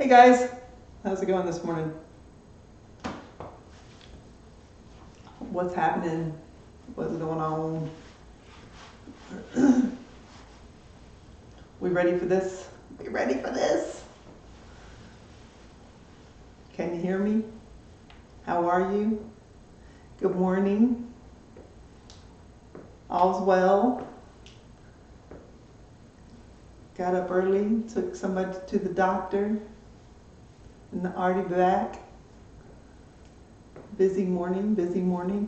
Hey guys, how's it going this morning? What's happening? What's going on? We ready for this? We ready for this? Can you hear me? How are you? Good morning. All's well. Got up early, took somebody to the doctor, and already back. Busy morning, busy morning.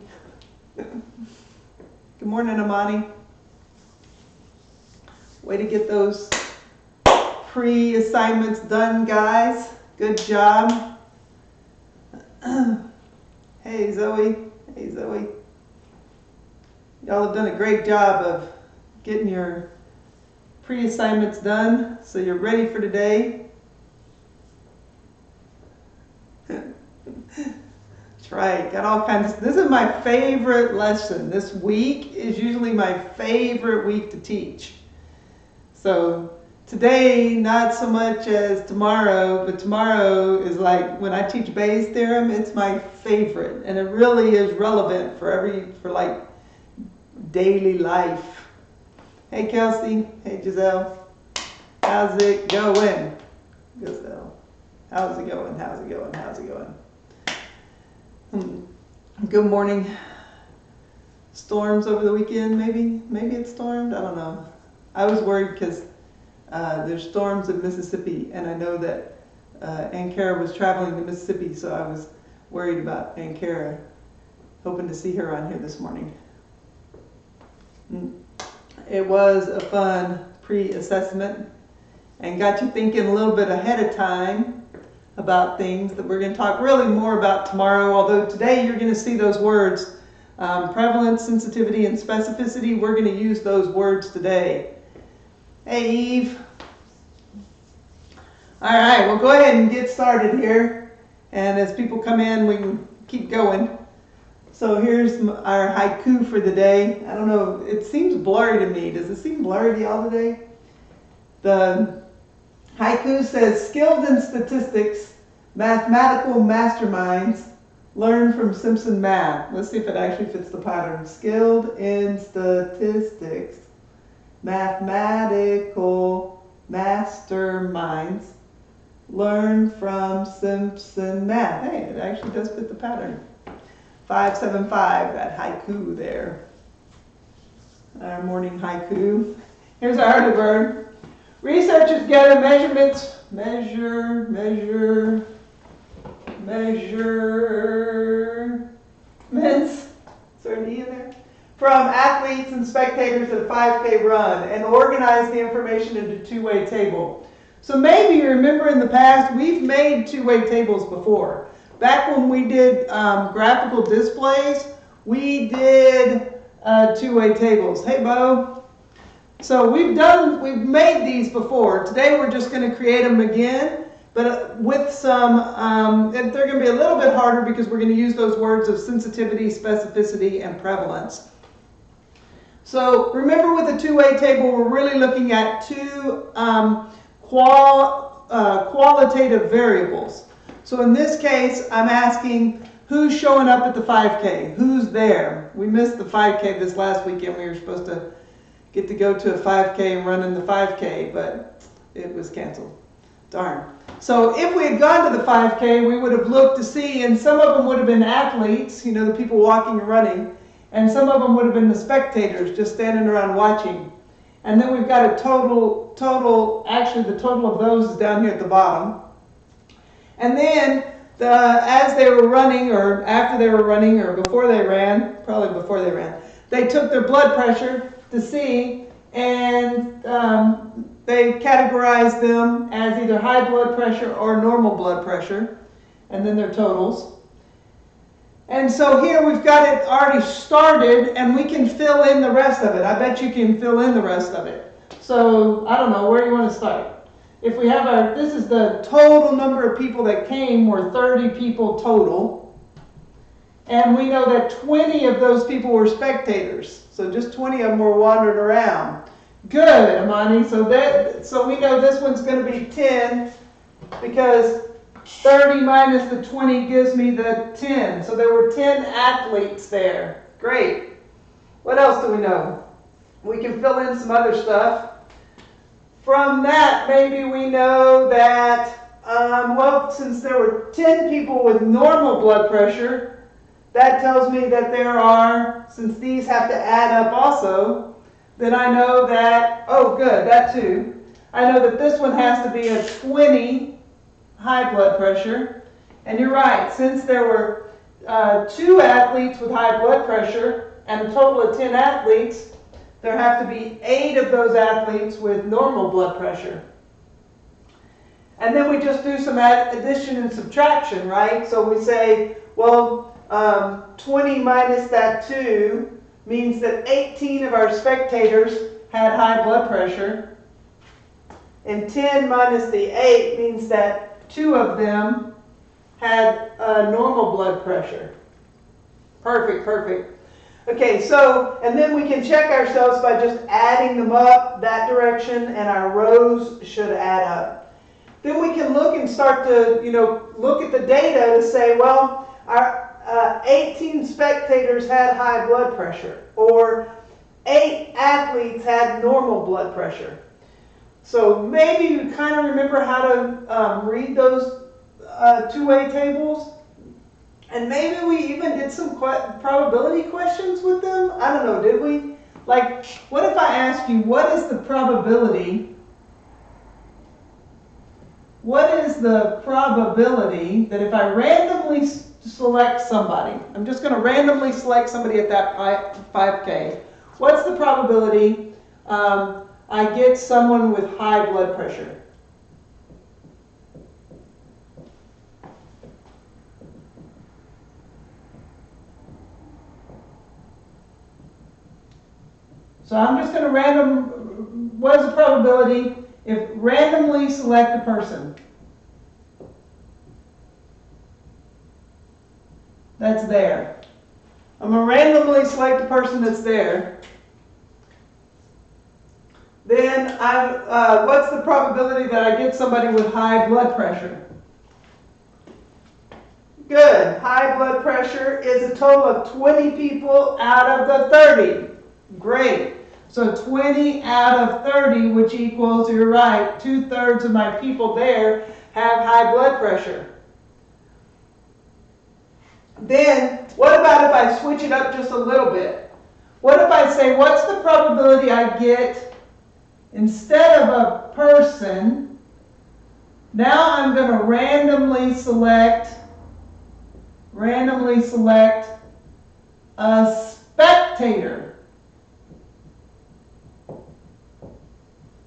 Good morning, Amani. Way to get those pre-assignments done, guys. Good job. Hey, Zoe. Hey, Zoe. Y'all have done a great job of getting your pre-assignments done, so you're ready for today. That's right, got all kinds of, this is my favorite lesson. This week is usually my favorite week to teach. So today, not so much as tomorrow, but tomorrow is like when I teach Bayes Theorem, it's my favorite. And it really is relevant for like daily life. Hey Kelsey, hey Giselle, how's it going? Giselle, how's it going, how's it going, how's it going? Good morning. Storms over the weekend, maybe? Maybe it stormed, I don't know. I was worried because there's storms in Mississippi, and I know that Aunt Kara was traveling to Mississippi, so I was worried about Aunt Kara, hoping to see her on here this morning. It was a fun pre-assessment and got you thinking a little bit ahead of time about things that we're going to talk really more about tomorrow, although today you're going to see those words, prevalence, sensitivity, and specificity. We're going to use those words today. Hey, Eve. All right, well, go ahead and get started here. And as people come in, we can keep going. So here's our haiku for the day. I don't know, it seems blurry to me. Does it seem blurry to y'all today? The haiku says, skilled in statistics, mathematical masterminds learn from Simpson math. Let's see if it actually fits the pattern. Skilled in statistics, mathematical masterminds learn from Simpson math. Hey, it actually does fit the pattern. 575, that haiku there. Our morning haiku. Here's our early bird. Researchers gather measurements, measurements, is there an E in there? From athletes and spectators at a 5K run and organize the information into a two-way table. So maybe you remember in the past, we've made two-way tables before. Back when we did graphical displays, we did two-way tables. Hey, Bo. So we've made these before. Today we're just going to create them again, but with some, they're going to be a little bit harder because we're going to use those words of sensitivity, specificity, and prevalence. So remember with a two-way table, we're really looking at two qualitative variables. So in this case, I'm asking who's showing up at the 5K? Who's there? We missed the 5K this last weekend. We were supposed to get to go to a 5K and run in the 5K, but it was canceled. Darn. So if we had gone to the 5K, we would have looked to see, and some of them would have been athletes, you know, the people walking and running, and some of them would have been the spectators just standing around watching. And then we've got a actually the total of those is down here at the bottom. And then as they were running, or after they were running, or before they ran, probably before they ran, they took their blood pressure to see, and they categorized them as either high blood pressure or normal blood pressure, and then their totals. And so here we've got it already started, and we can fill in the rest of it. I bet you can fill in the rest of it. So I don't know, where do you want to start? If we have this is the total number of people that came, were 30 people total. And we know that 20 of those people were spectators. So just 20 of them were wandering around. Good, Amani. So we know this one's going to be 10 because 30 minus the 20 gives me the 10. So there were 10 athletes there. Great. What else do we know? We can fill in some other stuff. From that, maybe we know that, well, since there were 10 people with normal blood pressure, that tells me that there are, since these have to add up also, then I know that, oh good, that too. I know that this one has to be a 20 high blood pressure. And you're right, since there were 2 athletes with high blood pressure and a total of 10 athletes, there have to be 8 of those athletes with normal blood pressure. And then we just do some addition and subtraction, right? So we say, well, 20 minus that 2 means that 18 of our spectators had high blood pressure. And 10 minus the 8 means that 2 of them had normal blood pressure. Perfect, perfect. Okay, so, and then we can check ourselves by just adding them up that direction, and our rows should add up. Then we can look and start to, look at the data to say, well, our 18 spectators had high blood pressure, or 8 athletes had normal blood pressure. So maybe you kind of remember how to read those two-way tables. And maybe we even did some probability questions with them. I don't know, did we? Like, what if I ask you, what is the probability? What is the probability that if I randomly select somebody, I'm just going to randomly select somebody at that 5K, what's the probability I get someone with high blood pressure? So I'm just going to what is the probability if randomly select a person that's there? I'm going to randomly select a person that's there. Then what's the probability that I get somebody with high blood pressure? Good. High blood pressure is a total of 20 people out of the 30. Great. So 20 out of 30, which equals, you're right, 2/3 of my people there have high blood pressure. Then, what about if I switch it up just a little bit? What if I say, what's the probability I get, instead of a person, now I'm going to randomly select a spectator.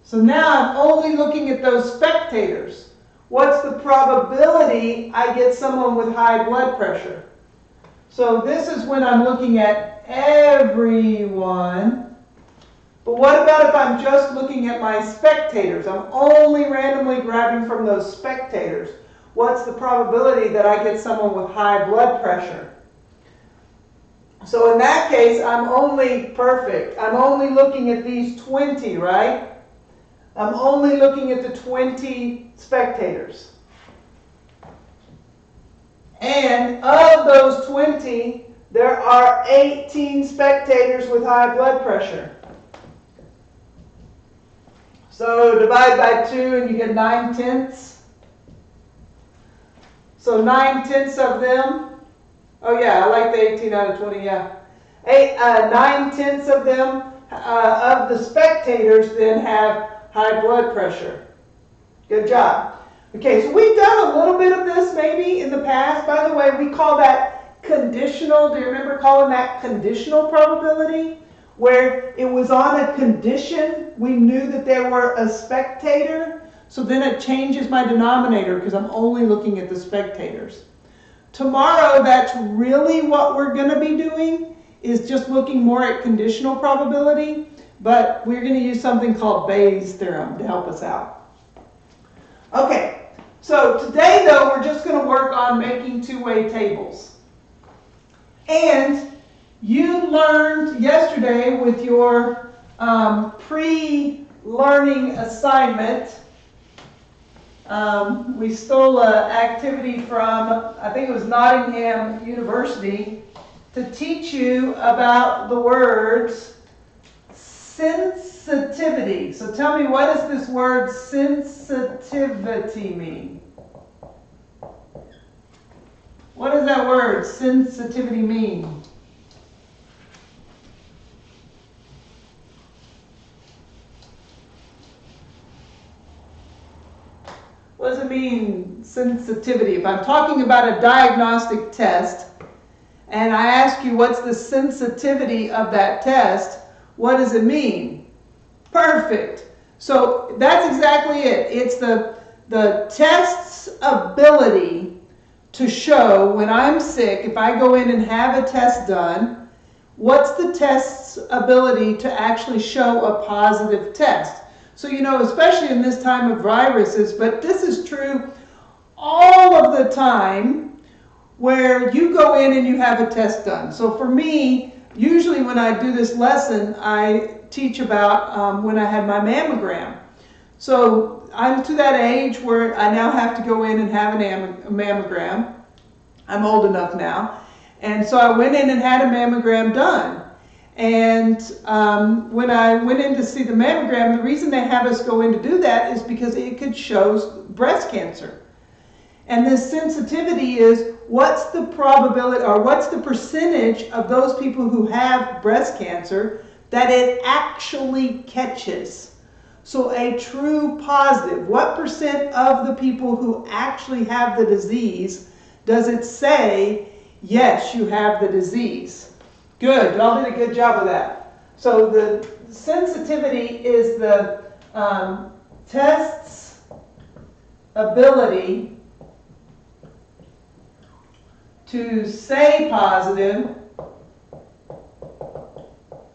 So now I'm only looking at those spectators. What's the probability I get someone with high blood pressure? So this is when I'm looking at everyone. But what about if I'm just looking at my spectators? I'm only randomly grabbing from those spectators. What's the probability that I get someone with high blood pressure? So in that case, I'm only perfect. I'm only looking at these 20, right? I'm only looking at the 20 spectators. And of those 20, there are 18 spectators with high blood pressure. So divide by 2 and you get 9/10. So 9/10 of them, oh yeah, I like the 18 out of 20, yeah. 9/10 of them, of the spectators then have high blood pressure. Good job. Okay, so we've done a little bit of this maybe in the past. By the way, we call that conditional. Do you remember calling that conditional probability? Where it was on a condition, we knew that there were a spectator. So then it changes my denominator because I'm only looking at the spectators. Tomorrow, that's really what we're going to be doing, is just looking more at conditional probability. But we're going to use something called Bayes Theorem to help us out. Okay, so today though, we're just going to work on making two-way tables. And you learned yesterday with your pre-learning assignment We stole an activity from, I think it was Nottingham University, to teach you about the words sensitivity. So tell me, what does this word sensitivity mean? What does that word sensitivity mean? What does it mean, sensitivity? If I'm talking about a diagnostic test and I ask you what's the sensitivity of that test, what does it mean? Perfect. So that's exactly it. It's the test's ability to show when I'm sick, if I go in and have a test done, what's the test's ability to actually show a positive test? So, you know, especially in this time of viruses, but this is true all of the time where you go in and you have a test done. So for me, usually when I do this lesson, I teach about when I had my mammogram. So I'm to that age where I now have to go in and have a mammogram. I'm old enough now. And so I went in and had a mammogram done. And when I went in to see the mammogram, the reason they have us go in to do that is because it could show breast cancer. And this sensitivity is what's the probability or what's the percentage of those people who have breast cancer that it actually catches. So a true positive, what percent of the people who actually have the disease does it say, yes, you have the disease? Good, y'all did a good job of that. So the sensitivity is the test's ability to say positive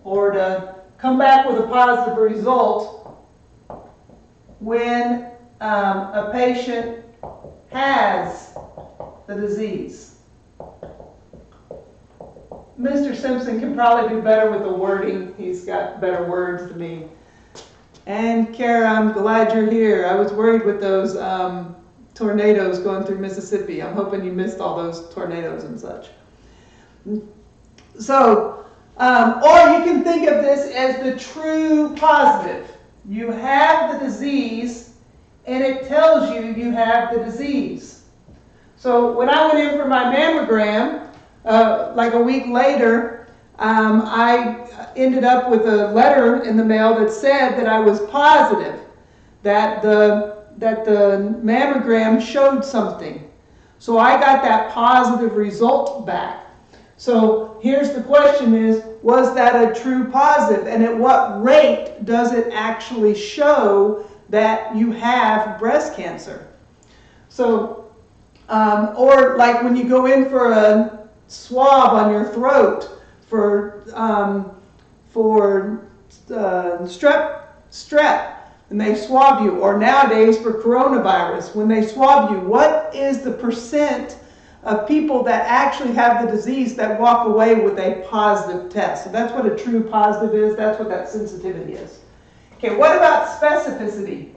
or to come back with a positive result when a patient has the disease. Mr. Simpson can probably do better with the wording. He's got better words than me. And Kara, I'm glad you're here. I was worried with those tornadoes going through Mississippi. I'm hoping you missed all those tornadoes and such. So, or you can think of this as the true positive. You have the disease, and it tells you you have the disease. So when I went in for my mammogram, like a week later, I ended up with a letter in the mail that said that I was positive, that the mammogram showed something. So I got that positive result back. So here's the question is, was that a true positive? And at what rate does it actually show that you have breast cancer? So, or like when you go in for a swab on your throat for strep, and they swab you, or nowadays for coronavirus, when they swab you, what is the percent of people that actually have the disease that walk away with a positive test? So that's what a true positive is. That's what that sensitivity is. Okay, what about specificity?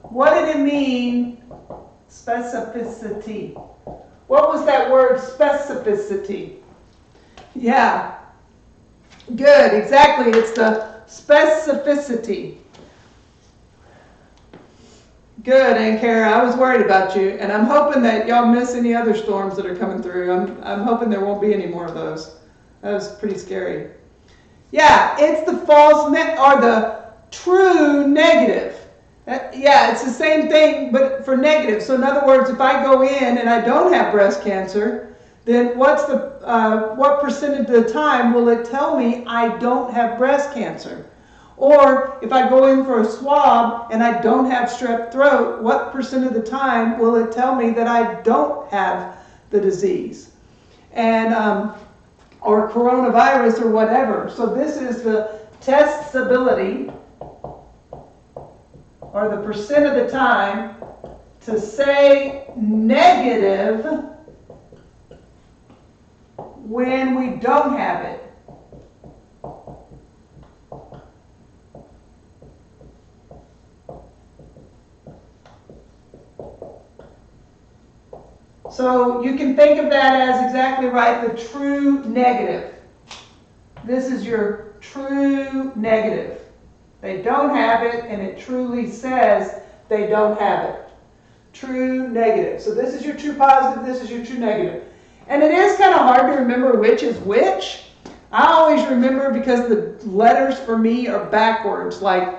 What did it mean, specificity? What was that word, specificity? Yeah, good, exactly. It's the specificity. Good, Aunt Kara. I was worried about you, and I'm hoping that y'all miss any other storms that are coming through. I'm hoping there won't be any more of those. That was pretty scary. Yeah, it's the false or the true negative. Yeah, it's the same thing, but for negative. So in other words, if I go in and I don't have breast cancer, then what percentage of the time will it tell me I don't have breast cancer? Or if I go in for a swab and I don't have strep throat, what percent of the time will it tell me that I don't have the disease? And or coronavirus or whatever. So this is the test's ability, or the percent of the time, to say negative when we don't have it. So you can think of that as exactly right, the true negative. This is your true negative. They don't have it, and it truly says they don't have it. True negative. So this is your true positive, this is your true negative. And it is kind of hard to remember which is which. I always remember because the letters for me are backwards. Like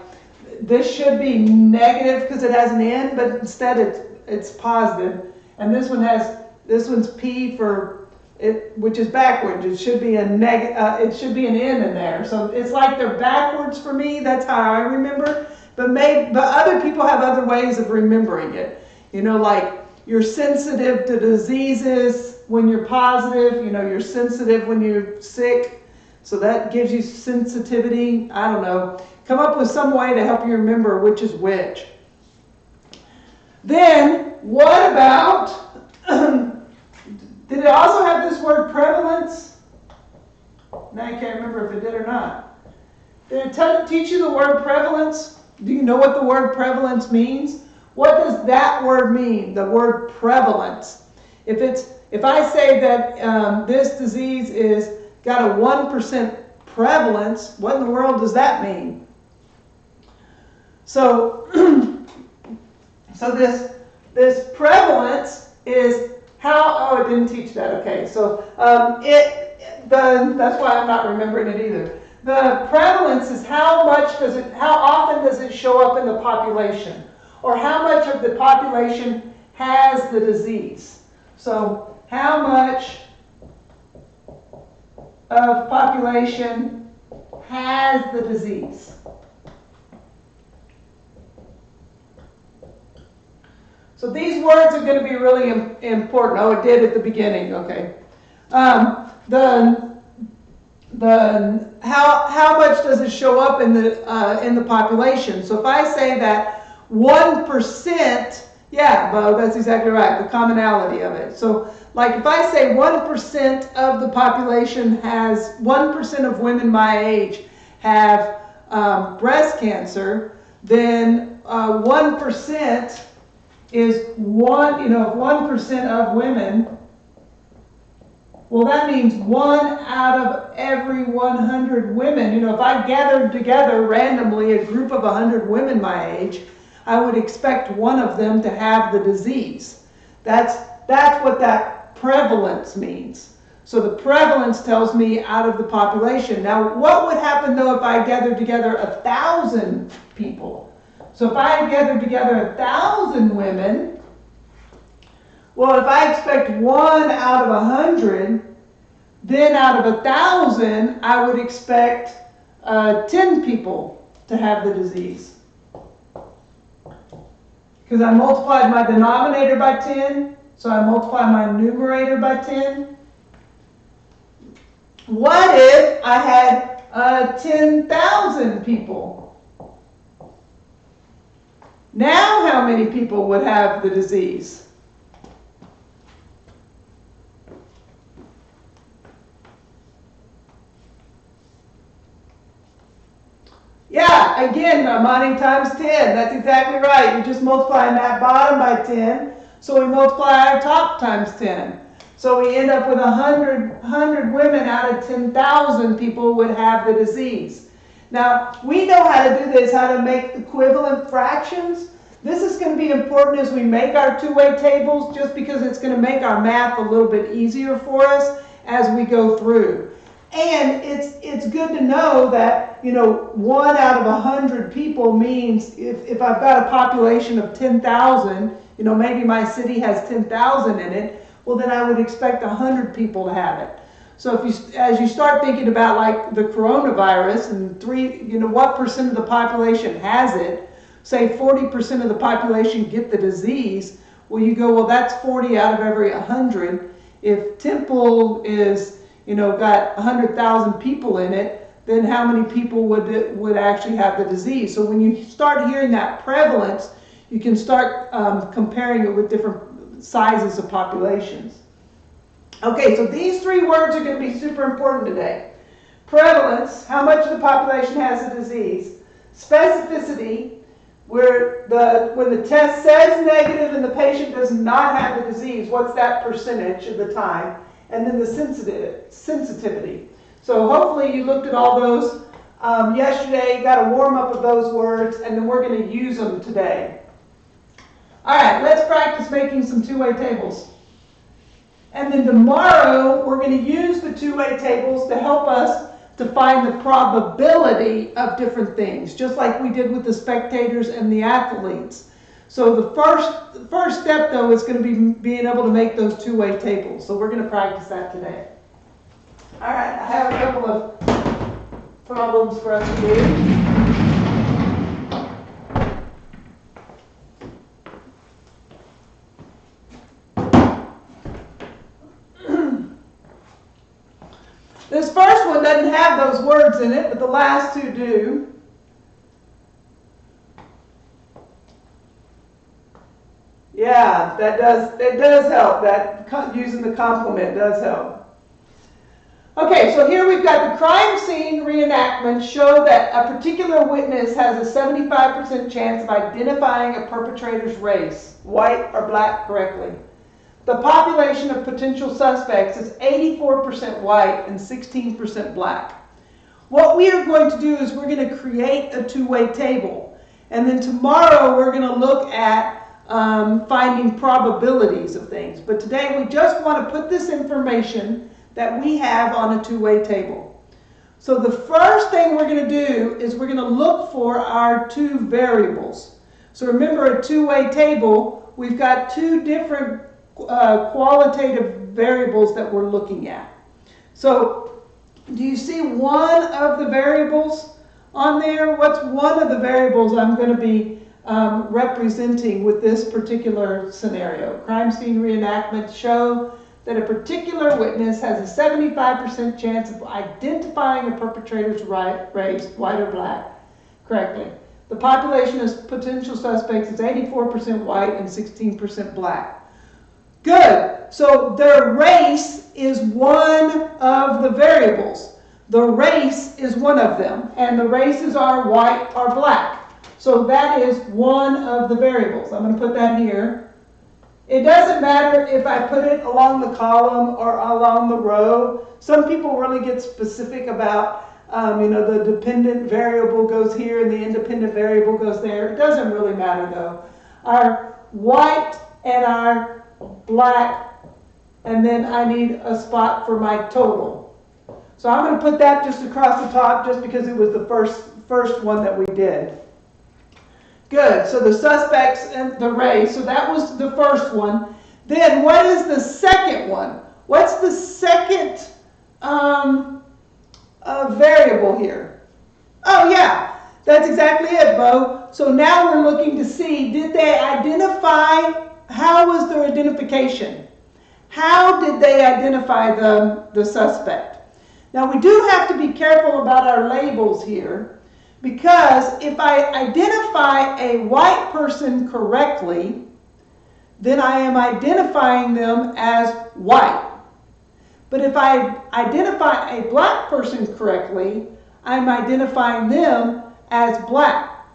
this should be negative because it has an N, but instead it's positive. And this one's P for it, which is backwards. It should be it should be an N in there. So it's like they're backwards for me. That's how I remember. But other people have other ways of remembering it. You know, like you're sensitive to diseases when you're positive. You know, you're sensitive when you're sick. So that gives you sensitivity. I don't know. Come up with some way to help you remember which is which. Then, what about, did it also have this word prevalence? Now I can't remember if it did or not. Did it teach you the word prevalence? Do you know what the word prevalence means? What does that word mean, the word prevalence? If I say that this disease is got a 1% prevalence, what in the world does that mean? So, this prevalence is how, oh, it didn't teach that, okay. So that's why I'm not remembering it either. The prevalence is how often does it show up in the population? Or how much of the population has the disease? So how much of population has the disease? So these words are going to be really important. Oh, it did at the beginning. Okay. How much does it show up in the population? So if I say that 1%, yeah, Bo, that's exactly right. The commonality of it. So like if I say 1% of the population has 1% of women my age have breast cancer, then 1%. Is 1% of women, well, that means 1 out of every 100 women. You know, if I gathered together randomly a group of 100 women my age, I would expect one of them to have the disease. That's what that prevalence means. So the prevalence tells me out of the population. Now, what would happen though if I gathered together 1,000 people? So if I gathered together 1,000 women, well, if I expect 1 out of 100, then out of 1,000, I would expect 10 people to have the disease. Because I multiplied my denominator by 10, so I multiply my numerator by 10. What if I had 10,000 people? Now how many people would have the disease? Yeah, again, Amani, times 10. That's exactly right. You're just multiplying that bottom by 10. So we multiply our top times 10. So we end up with 100 women out of 10,000 people would have the disease. Now, we know how to do this, how to make equivalent fractions. This is going to be important as we make our two-way tables, just because it's going to make our math a little bit easier for us as we go through. And it's good to know that, 1 out of 100 people means if I've got a population of 10,000, maybe my city has 10,000 in it, well, then I would expect 100 people to have it. So as you start thinking about like the coronavirus and what percent of the population has it, say 40% of the population get the disease, well, you go, well, that's 40 out of every 100. If Temple is, got 100,000 people in it, then how many people would actually have the disease? So when you start hearing that prevalence, you can start comparing it with different sizes of populations. Okay, so these three words are going to be super important today. Prevalence, how much of the population has the disease. Specificity, when the test says negative and the patient does not have the disease, what's that percentage of the time? And then the sensitivity. So hopefully you looked at all those yesterday, got a warm-up of those words, and then we're going to use them today. All right, let's practice making some two-way tables. And then tomorrow, we're going to use the two-way tables to help us to find the probability of different things, just like we did with the spectators and the athletes. So the first step, though, is going to be being able to make those two-way tables. So we're going to practice that today. All right, I have a couple of problems for us to do. This first one doesn't have those words in it, but the last two do. Yeah, it does help. That using the complement does help. Okay, so here we've got the crime scene reenactment show that a particular witness has a 75% chance of identifying a perpetrator's race, white or black, correctly. The population of potential suspects is 84% white and 16% black. What we are going to do is we're going to create a two-way table. And then tomorrow we're going to look at finding probabilities of things. But today we just want to put this information that we have on a two-way table. So the first thing we're going to do is we're going to look for our two variables. So remember, a two-way table, we've got two different qualitative variables that we're looking at. So do you see one of the variables on there? What's one of the variables I'm going to be representing with this particular scenario? Crime scene reenactment show that a particular witness has a 75% chance of identifying a perpetrator's race, white or black, correctly. The population of potential suspects is 84% white and 16% black. Good. So their race is one of the variables. The race is one of them, and the races are white or black. So that is one of the variables. I'm going to put that here. It doesn't matter if I put it along the column or along the row. Some people really get specific about, the dependent variable goes here and the independent variable goes there. It doesn't really matter, though. Our white and our black, and then I need a spot for my total. So I'm going to put that just across the top just because it was the first one that we did. Good. So the suspects and the race. So that was the first one. Then what is the second one? What's the second variable here? Oh yeah, that's exactly it, Bo. So now we're looking to see, did they identify? How was their identification? How did they identify the suspect? Now we do have to be careful about our labels here, because if I identify a white person correctly, then I am identifying them as white. But if I identify a black person correctly, I'm identifying them as black.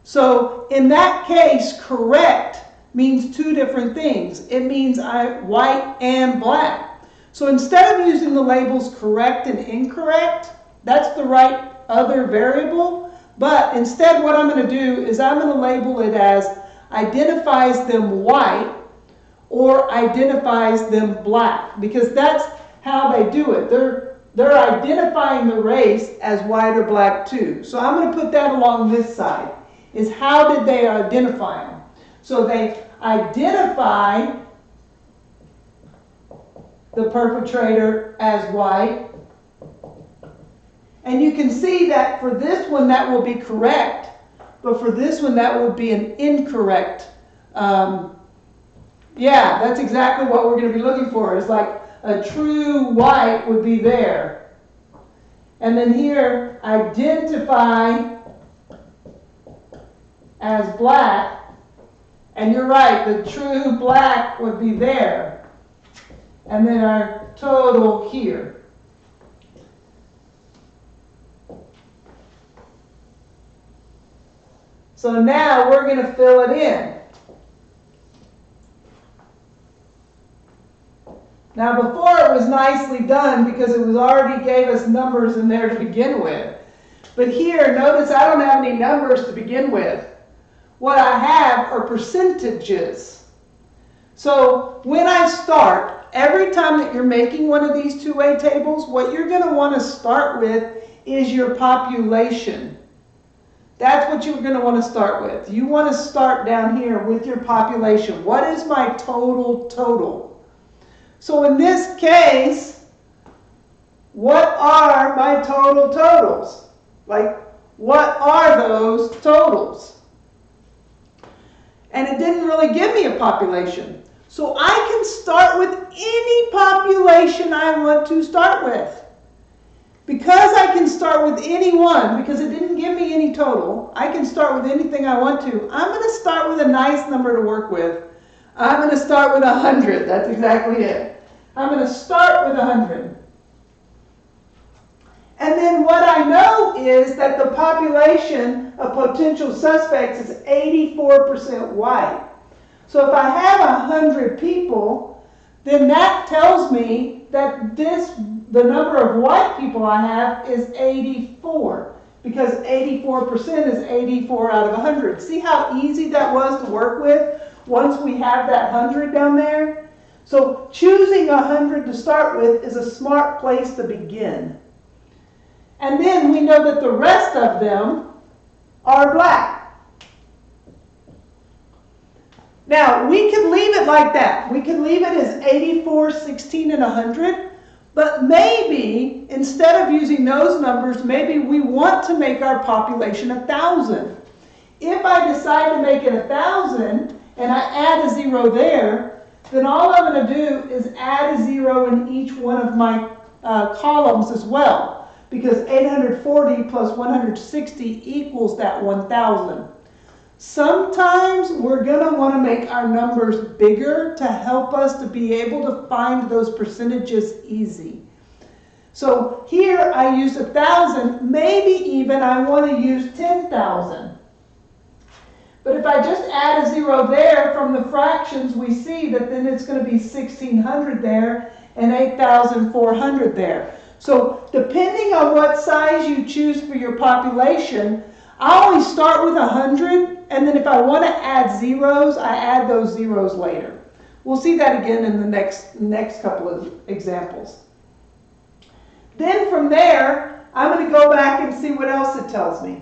So in that case, correct means two different things. It means white and black. So instead of using the labels correct and incorrect, that's the right other variable. But instead what I'm going to do is I'm going to label it as identifies them white or identifies them black, because that's how they do it. They're identifying the race as white or black too. So I'm going to put that along this side, is how did they identify them? So they identify the perpetrator as white. And you can see that for this one that will be correct, but for this one that would be an incorrect. Yeah, that's exactly what we're going to be looking for. It's like a true white would be there. And then here, identify as black. And you're right, the true black would be there. And then our total here. So now we're going to fill it in. Now before it was nicely done because it was already gave us numbers in there to begin with. But here, notice I don't have any numbers to begin with. What I have are percentages. So when I start, every time that you're making one of these two-way tables, what you're going to want to start with is your population. That's what you're going to want to start with. You want to start down here with your population. What is my total? So in this case, what are my totals? Like, what are those totals? And it didn't really give me a population. So I can start with any population I want to start with. Because I can start with any one, because it didn't give me any total, I can start with anything I want to. I'm going to start with a nice number to work with. I'm going to start with 100. That's exactly it. I'm going to start with 100. And then what I know is that the population of potential suspects is 84% white. So if I have 100 people, then that tells me that the number of white people I have is 84. Because 84% is 84 out of 100. See how easy that was to work with once we have that 100 down there? So choosing 100 to start with is a smart place to begin. And then we know that the rest of them are black. Now, we could leave it like that. We could leave it as 84, 16, and 100. But maybe, instead of using those numbers, maybe we want to make our population 1,000. If I decide to make it 1,000, and I add a 0 there, then all I'm going to do is add a 0 in each one of my columns as well. Because 840 plus 160 equals that 1,000. Sometimes we're going to want to make our numbers bigger to help us to be able to find those percentages easy. So here I used 1,000, maybe even I want to use 10,000. But if I just add a 0 there from the fractions, we see that then it's going to be 1,600 there and 8,400 there. So depending on what size you choose for your population, I always start with 100, and then if I want to add zeros, I add those zeros later. We'll see that again in the next couple of examples. Then from there, I'm going to go back and see what else it tells me.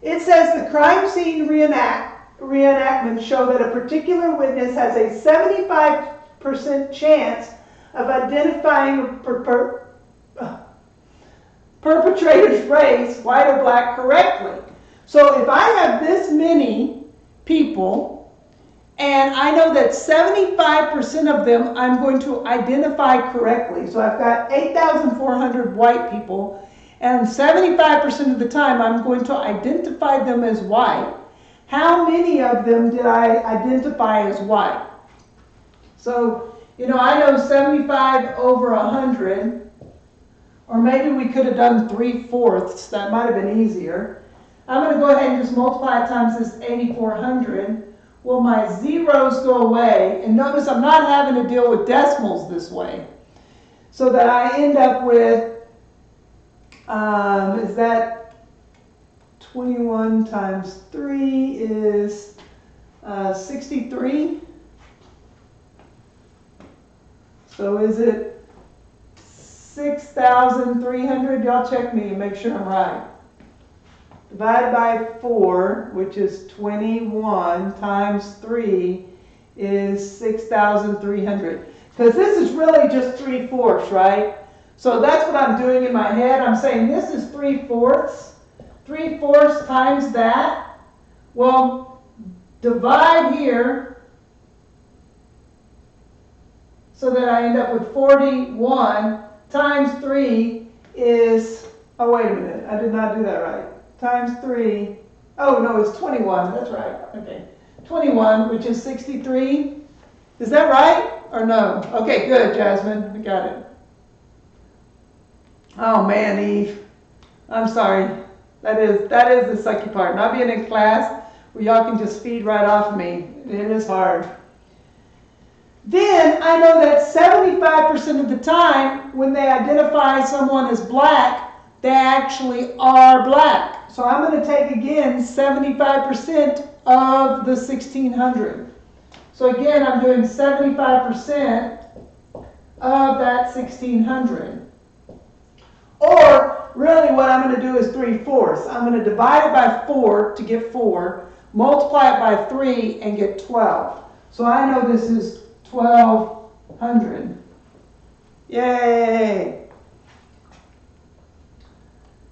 It says the crime scene reenactments show that a particular witness has a 75% chance of identifying a perpetrator's race, white or black, correctly. So if I have this many people, and I know that 75% of them I'm going to identify correctly. So I've got 8,400 white people, and 75% of the time I'm going to identify them as white. How many of them did I identify as white? So, I know 75 over 100. Or maybe we could have done 3/4. That might have been easier. I'm going to go ahead and just multiply it times this 8,400. Well, my zeros go away. And notice I'm not having to deal with decimals this way. So that I end up with, is that 21 times 3 is 63? So is it 6,300, y'all check me and make sure I'm right. Divided by 4, which is 21, times 3 is 6,300. Because this is really just 3/4, right? So that's what I'm doing in my head. I'm saying this is 3/4. 3/4 times that. Well, divide here so that I end up with 41. Times 3 is, oh wait a minute, I did not do that right. Times 3, oh no, it's 21, that's right, okay. 21, which is 63. Is that right or no? Okay, good, Jasmine, we got it. Oh man, Eve, I'm sorry. That is the sucky part. Not being in class where y'all can just feed right off of me. It is hard. Then I know that 75% of the time when they identify someone as black, they actually are black. So I'm going to take again 75% of the 1600. So again, I'm doing 75% of that 1600. Or really what I'm going to do is 3/4. I'm going to divide it by 4 to get 4, multiply it by 3 and get 12. So I know this is 1200. Yay!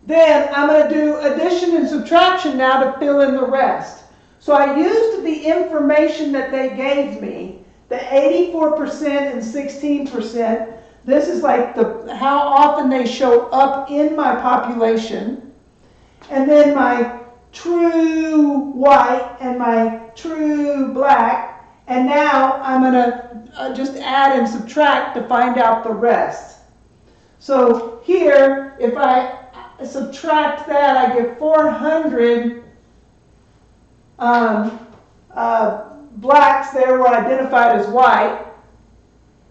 Then I'm going to do addition and subtraction now to fill in the rest. So I used the information that they gave me, the 84% and 16%. This is like how often they show up in my population. And then my true white and my true black. And now I'm going to just add and subtract to find out the rest. So here, if I subtract that, I get 400 blacks there were identified as white,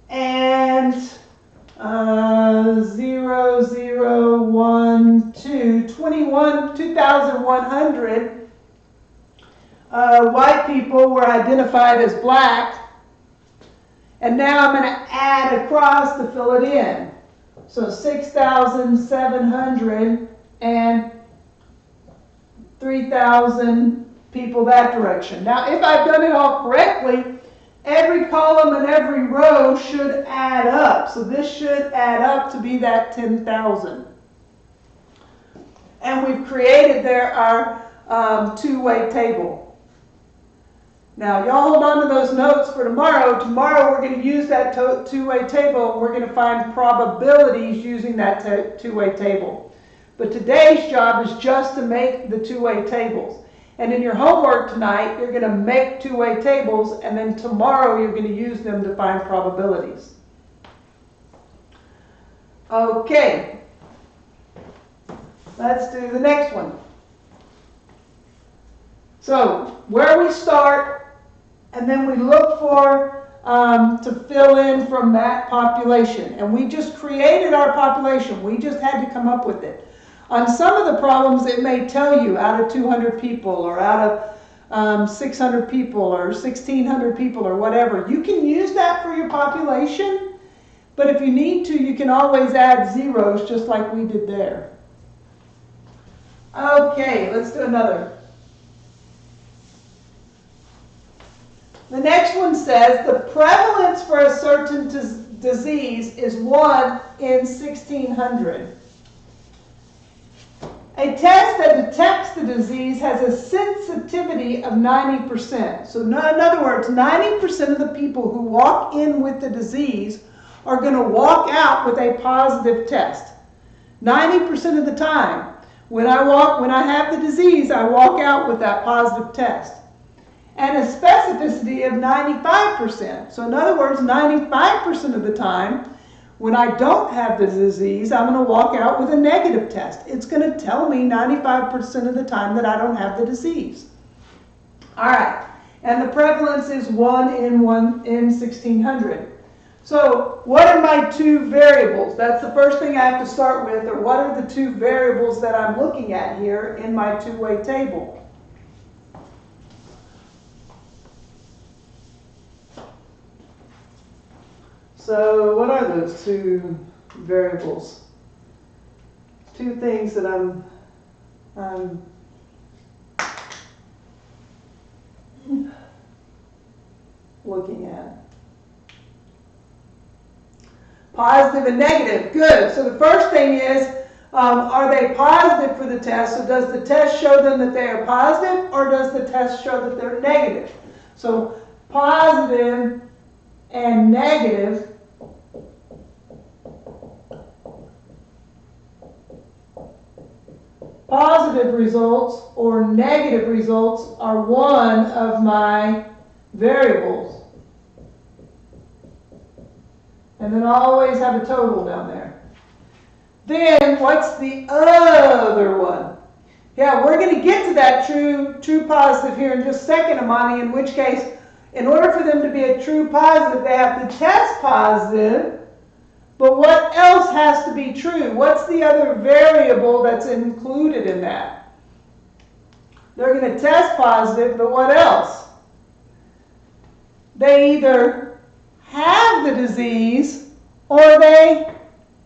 and 0, 0, 1, 2, 2,100 white people were identified as black, and now I'm going to add across to fill it in. So 6,700 and 3,000 people that direction. Now, if I've done it all correctly, every column and every row should add up. So this should add up to be that 10,000. And we've created there our two-way table. Now, y'all hold on to those notes for tomorrow. Tomorrow we're going to use that two-way table, and we're going to find probabilities using that two-way table. But today's job is just to make the two-way tables. And in your homework tonight, you're going to make two-way tables, and then tomorrow you're going to use them to find probabilities. Okay. Let's do the next one. So, where we start, and then we look for to fill in from that population. And we just created our population. We just had to come up with it. On some of the problems, it may tell you out of 200 people or out of 600 people or 1,600 people or whatever. You can use that for your population, but if you need to, you can always add zeros just like we did there. Okay, let's do another. The next one says the prevalence for a certain disease is 1 in 1,600. A test that detects the disease has a sensitivity of 90%. So in other words, 90% of the people who walk in with the disease are going to walk out with a positive test. 90% of the time. When I have the disease, I walk out with that positive test. And a specificity of 95%. So in other words, 95% of the time, when I don't have the disease, I'm going to walk out with a negative test. It's going to tell me 95% of the time that I don't have the disease. All right. And the prevalence is 1 in 1,600. So what are my two variables? That's the first thing I have to start with, or what are the two variables that I'm looking at here in my two-way table? So what are those two variables? Two things that I'm looking at. Positive and negative. Good. So the first thing is, are they positive for the test? So does the test show them that they are positive, or does the test show that they're negative? So positive and negative . Positive results or negative results are one of my variables. And then I always have a total down there. Then what's the other one? Yeah, we're going to get to that true positive here in just a second, Amani, in which case, in order for them to be a true positive, they have to test positive. But what else has to be true? What's the other variable that's included in that? They're going to test positive, but what else? They either have the disease or they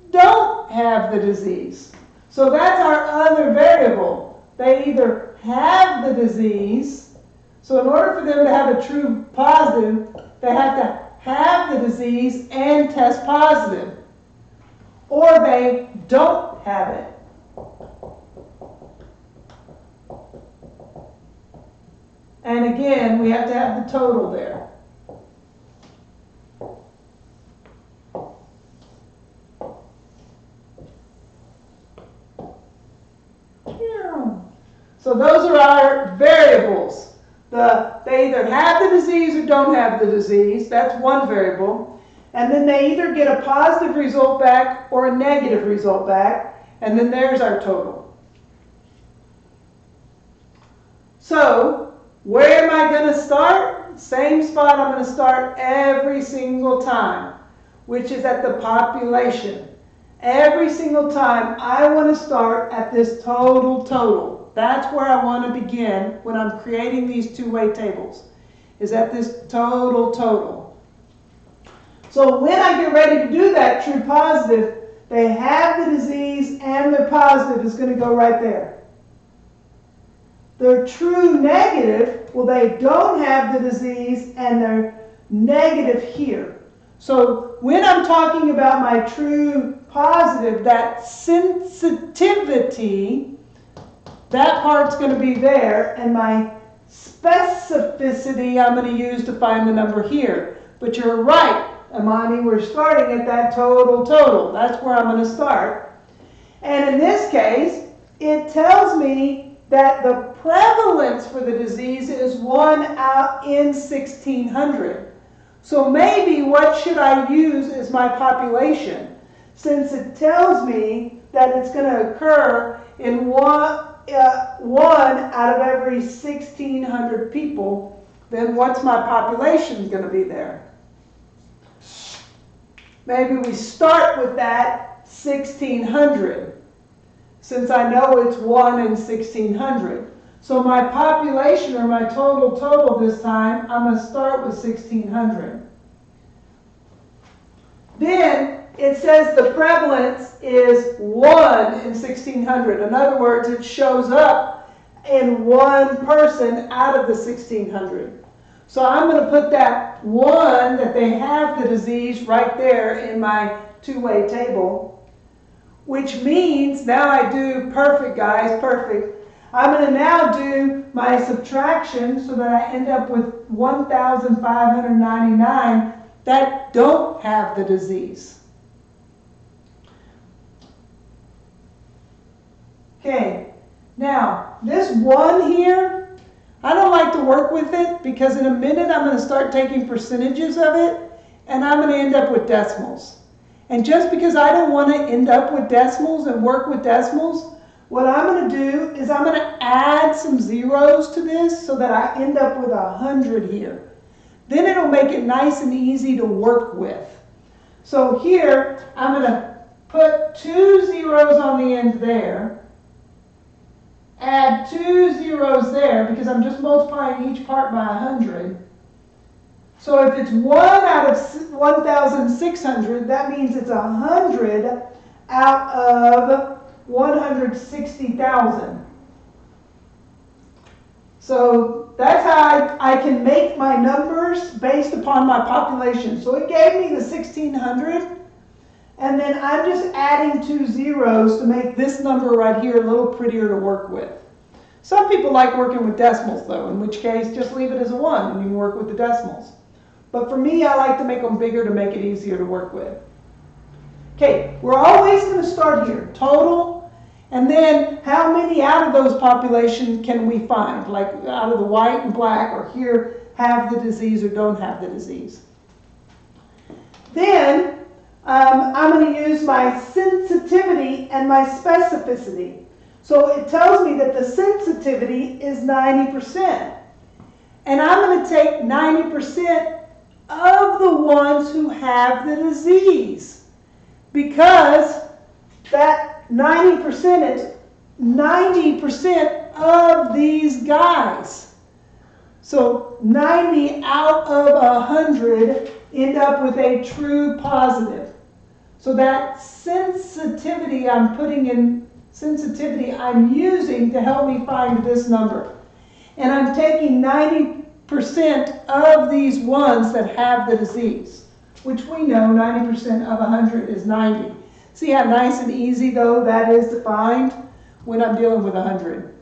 don't have the disease. So that's our other variable. They either have the disease, so in order for them to have a true positive, they have to have the disease and test positive, or they don't have it. And again, we have to have the total there. So those are our variables. They either have the disease or don't have the disease. That's one variable. And then they either get a positive result back or a negative result back. And then there's our total. So where am I going to start? Same spot I'm going to start every single time, which is at the population. Every single time I want to start at this total. That's where I want to begin when I'm creating these two-way tables, is at this total. So when I get ready to do that true positive, they have the disease and their positive is going to go right there. Their true negative, well, they don't have the disease and they're negative here. So when I'm talking about my true positive, that sensitivity, that part's going to be there, and my specificity I'm going to use to find the number here. But you're right, Amani, we're starting at that total. That's where I'm going to start. And in this case, it tells me that the prevalence for the disease is 1 out in 1,600. So maybe what should I use as my population? Since it tells me that it's going to occur in one out of every 1,600 people, then what's my population going to be there? Maybe we start with that 1,600, since I know it's 1 in 1,600. So my population, or my total this time, I'm going to start with 1,600. Then it says the prevalence is 1 in 1,600. In other words, it shows up in one person out of the 1,600. So I'm going to put that 1 that they have the disease right there in my two-way table, which means now I do perfect, guys, perfect. I'm going to now do my subtraction so that I end up with 1,599 that don't have the disease. Okay, now this 1 here, I don't like to work with it because in a minute I'm going to start taking percentages of it and I'm going to end up with decimals. And just because I don't want to end up with decimals and work with decimals, what I'm going to do is I'm going to add some zeros to this so that I end up with 100 here. Then it'll make it nice and easy to work with. So here I'm going to put 2 zeros on the end there. Add 2 zeros there because I'm just multiplying each part by 100. So if it's 1 out of 1,600, that means it's 100 out of 160,000. So that's how I can make my numbers based upon my population. So it gave me the 1,600. And then I'm just adding 2 zeros to make this number right here a little prettier to work with. Some people like working with decimals though, in which case just leave it as a 1 and you can work with the decimals. But for me, I like to make them bigger to make it easier to work with. Okay, we're always going to start here, total, and then how many out of those population can we find? Like out of the white and black, or here have the disease or don't have the disease. Then I'm going to use my sensitivity and my specificity. So it tells me that the sensitivity is 90%. And I'm going to take 90% of the ones who have the disease, because that 90% is 90% of these guys. So 90 out of 100 end up with a true positive. So that sensitivity I'm using to help me find this number. And I'm taking 90% of these ones that have the disease, which we know 90% of 100 is 90. See how nice and easy, though, that is to find when I'm dealing with 100.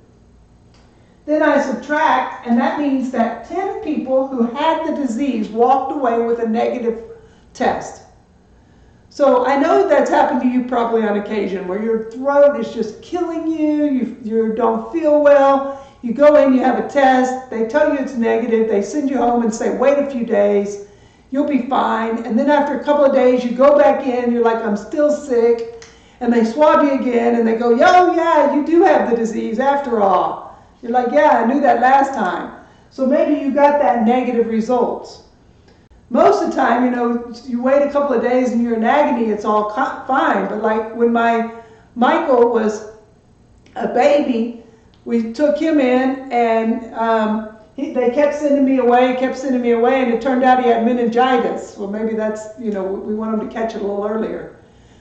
Then I subtract, and that means that 10 people who had the disease walked away with a negative test. So I know that's happened to you probably on occasion, where your throat is just killing you, you don't feel well. You go in, you have a test, they tell you it's negative, they send you home and say, wait a few days, you'll be fine. And then after a couple of days, you go back in, you're like, I'm still sick. And they swab you again, and they go, yo, yeah, you do have the disease after all. You're like, yeah, I knew that last time. So maybe you got that negative results. Most of the time, you wait a couple of days and you're in agony, it's all fine. But like when Michael was a baby, we took him in, and they kept sending me away, and it turned out he had meningitis. Well, maybe that's, we want him to catch it a little earlier.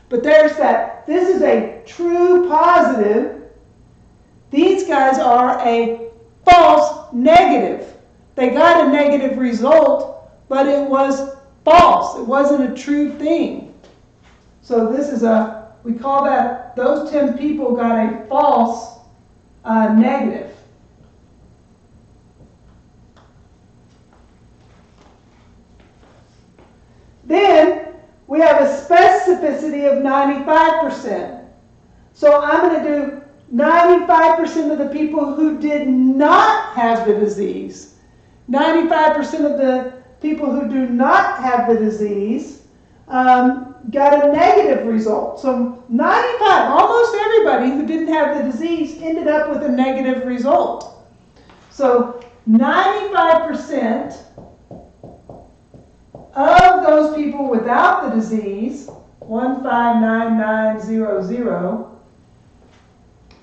But there's that. This is a true positive. These guys are a false negative. They got a negative result, but it was false. It wasn't a true thing. So this is we call that, those 10 people got a false negative. Then we have a specificity of 95%. So I'm going to do 95% of the people who did not have the disease. 95% of the people who do not have the disease got a negative result. So 95, almost everybody who didn't have the disease ended up with a negative result. So 95% of those people without the disease, 159900,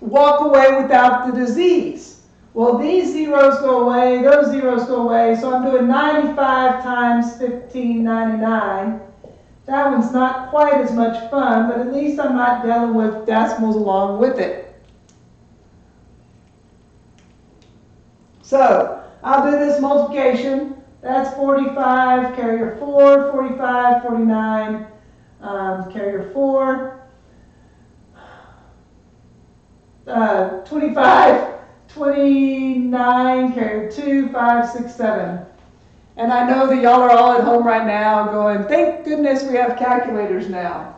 walk away without the disease. Well, these zeros go away, those zeros go away, so I'm doing 95 times 1599. That one's not quite as much fun, but at least I'm not dealing with decimals along with it. So I'll do this multiplication. That's 45, carrier 4, 45, 49, carrier 4, 25, 29, carrier 2, 5, 6, 7. And I know that y'all are all at home right now going, thank goodness we have calculators now.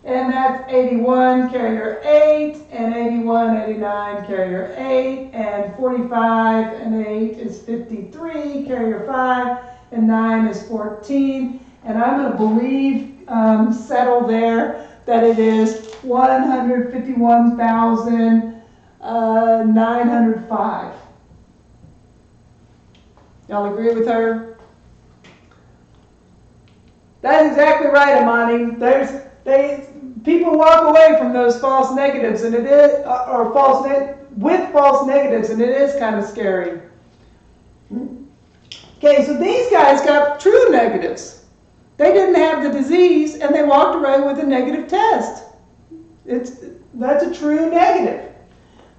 And that's 81, carrier 8, and 81, 89, carrier 8, and 45 and 8 is 53, carrier 5, and 9 is 14. And I'm going to believe, settle there, that it is 151,905. Y'all agree with her? That's exactly right, Amani. People walk away from those false negatives, and it is, with false negatives, and it is kind of scary. Okay, so these guys got true negatives. They didn't have the disease, and they walked away with a negative test. That's a true negative.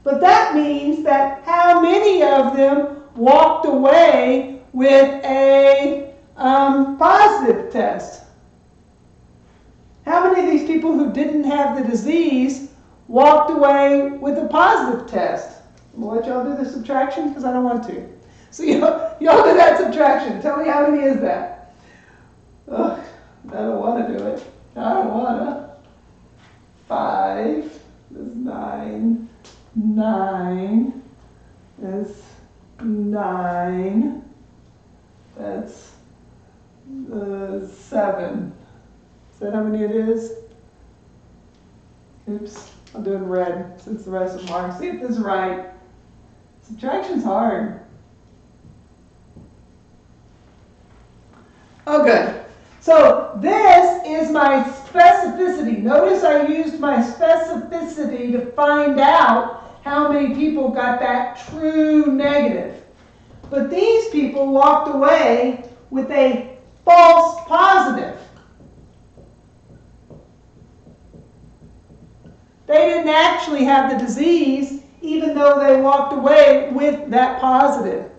But that means that how many of them walked away with a positive test? How many of these people who didn't have the disease walked away with a positive test? We'll let y'all do the subtraction because I don't want to. So y'all do that subtraction. Tell me how many is that? Ugh, I don't want to do it. I don't want to. 5 is 9. 9 is 9. That's 7. Is that how many it is? Oops. I'll do it in red since the rest of them are. See if this is right. Subtraction's hard. Oh, good. So this is my specificity. Notice I used my specificity to find out how many people got that true negative. But these people walked away with a false positive. They didn't actually have the disease, even though they walked away with that positive.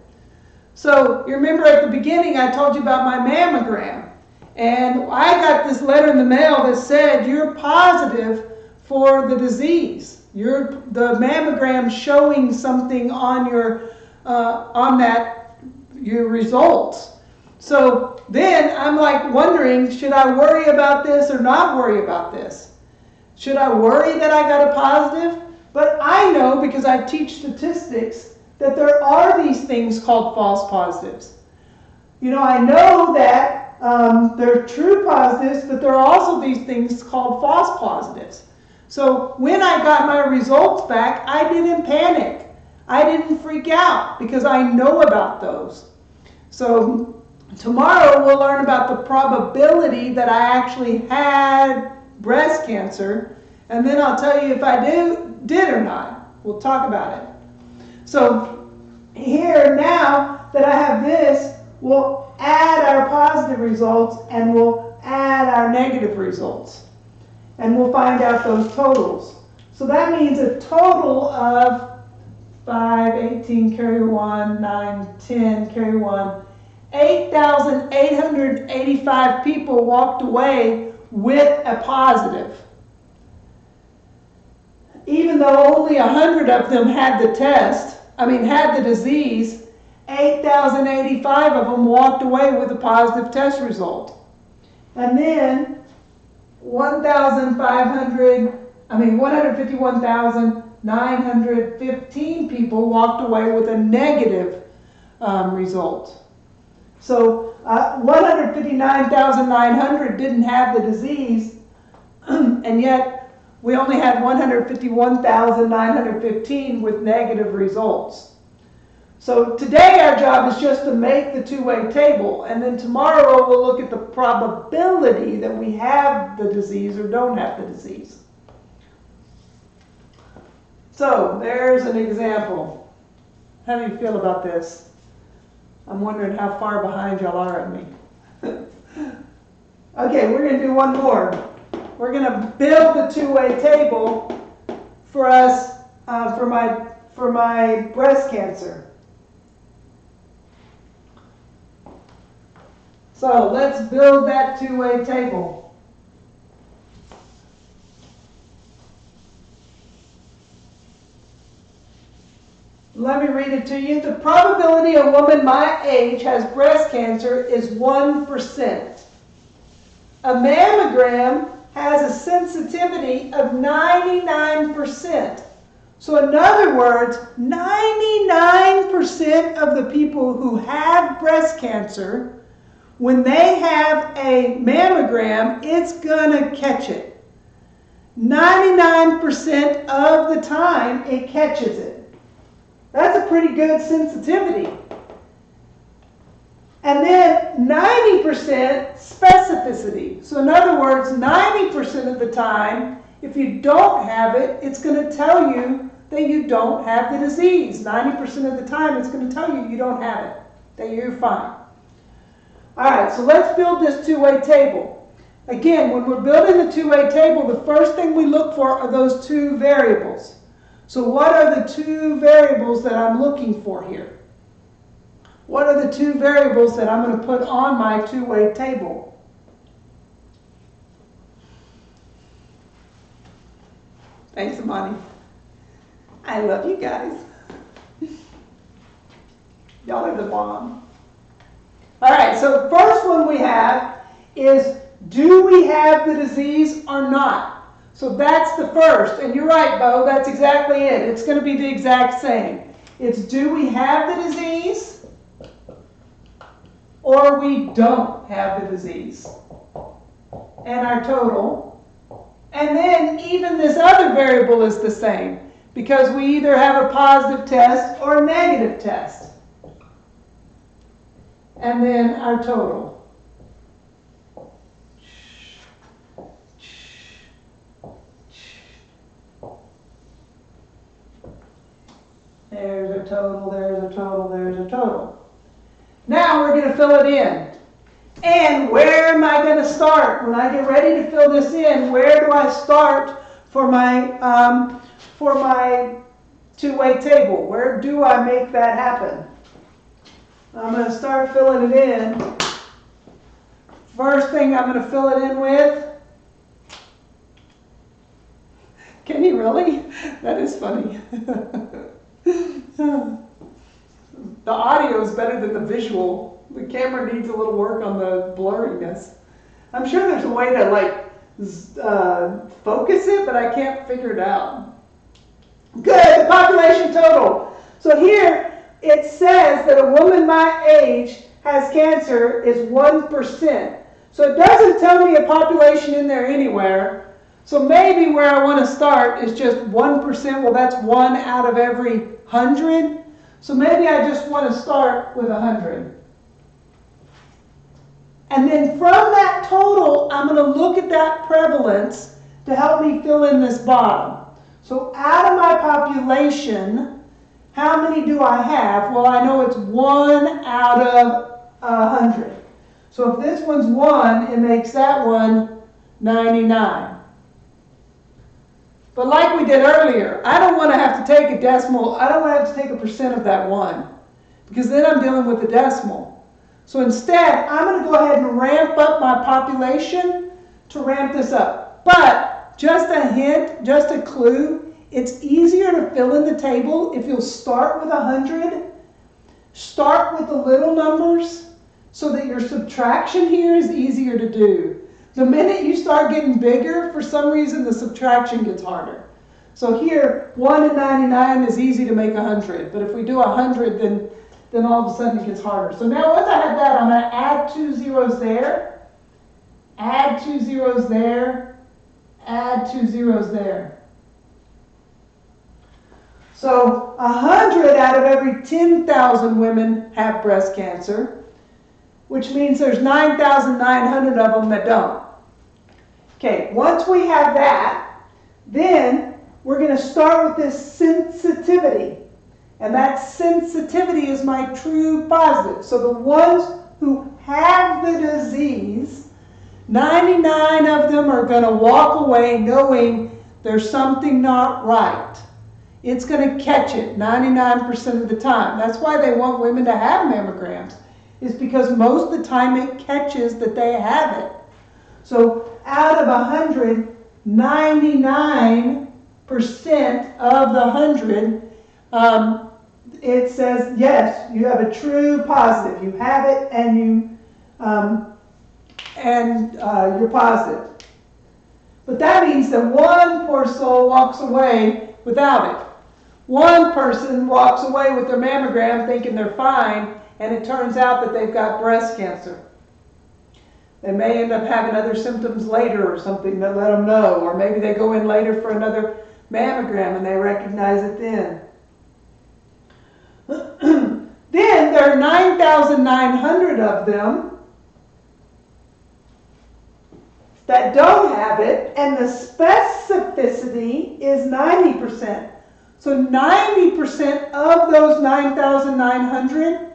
So you remember at the beginning I told you about my mammogram. And I got this letter in the mail that said you're positive for the disease. The mammogram showing something on your your results. So then I'm like wondering, should I worry about this or not worry about this? Should I worry that I got a positive? But I know, because I teach statistics, that there are these things called false positives. You know, I know that there are true positives, but there are also these things called false positives. So when I got my results back, I didn't panic. I didn't freak out because I know about those. So tomorrow we'll learn about the probability that I actually had breast cancer, and then I'll tell you if I did or not. We'll talk about it. So here now that I have this, we'll add our positive results and we'll add our negative results. And we'll find out those totals. So that means a total of 5, 18, carry 1, 9, 10, carry 1. 8,885 people walked away with a positive. Even though only 100 of them had had the disease, 8,085 of them walked away with a positive test result. And then 151,915 people walked away with a negative result. So 159,900 didn't have the disease, and yet we only had 151,915 with negative results. So today our job is just to make the two-way table, and then tomorrow we'll look at the probability that we have the disease or don't have the disease. So there's an example. How do you feel about this? I'm wondering how far behind y'all are of me. Okay, we're going to do one more. We're going to build the two-way table for us for my breast cancer. So let's build that two-way table. Let me read it to you. The probability a woman my age has breast cancer is 1%. A mammogram has a sensitivity of 99%. So in other words, 99% of the people who have breast cancer, when they have a mammogram, it's going to catch it. 99% of the time, it catches it. That's a pretty good sensitivity. And then 90% specificity. So in other words, 90% of the time, if you don't have it, it's going to tell you that you don't have the disease. 90% of the time, it's going to tell you you don't have it, that you're fine. All right, so let's build this two-way table. Again, when we're building the two-way table, the first thing we look for are those two variables. So what are the two variables that I'm looking for here? What are the two variables that I'm going to put on my two-way table? Thanks, Amani. I love you guys. Y'all are the bomb. All right, so the first one we have is, do we have the disease or not? So that's the first. And you're right, Bo, that's exactly it. It's going to be the exact same. It's, do we have the disease or we don't have the disease? And our total. And then even this other variable is the same, because we either have a positive test or a negative test. And then our total. There's a total, there's a total, there's a total. Now we're going to fill it in. And where am I going to start? When I get ready to fill this in, where do I start for my two-way table? Where do I make that happen? I'm going to start filling it in. First thing I'm going to fill it in with. Can you really? That is funny. The audio is better than the visual. The camera needs a little work on the blurriness. I'm sure there's a way to focus it, but I can't figure it out. Good, the population total. So here it says that a woman my age has cancer is 1%. So it doesn't tell me a population in there anywhere. So maybe where I want to start is just 1%. Well, that's 1 out of every 100. So maybe I just want to start with 100. And then from that total, I'm going to look at that prevalence to help me fill in this bottom. So out of my population, how many do I have? Well, I know it's 1 out of 100. So if this one's 1, it makes that one 99. But like we did earlier, I don't want to have to take a decimal. I don't want to have to take a percent of that 1, because then I'm dealing with the decimal. So instead, I'm going to go ahead and ramp up my population to ramp this up. But just a hint, just a clue, it's easier to fill in the table if you'll start with 100. Start with the little numbers so that your subtraction here is easier to do. The minute you start getting bigger, for some reason the subtraction gets harder. So here, 1 and 99 is easy to make 100. But if we do 100, then all of a sudden it gets harder. So now once I have that, I'm going to add 2 zeros there, add 2 zeros there, add 2 zeros there. So 100 out of every 10,000 women have breast cancer, which means there's 9,900 of them that don't. Okay, once we have that, then we're going to start with this sensitivity. And that sensitivity is my true positive. So the ones who have the disease, 99 of them are going to walk away knowing there's something not right. It's going to catch it 99% of the time. That's why they want women to have mammograms, is because most of the time it catches that they have it. So out of 100, 99% of the 100, it says, yes, you have a true positive. You have it, and you're positive. But that means that one poor soul walks away without it. One person walks away with their mammogram thinking they're fine, and it turns out that they've got breast cancer. They may end up having other symptoms later or something that let them know, or maybe they go in later for another mammogram and they recognize it then. Then there are 9,900 of them that don't have it, and the specificity is 90%. So 90% of those 9,900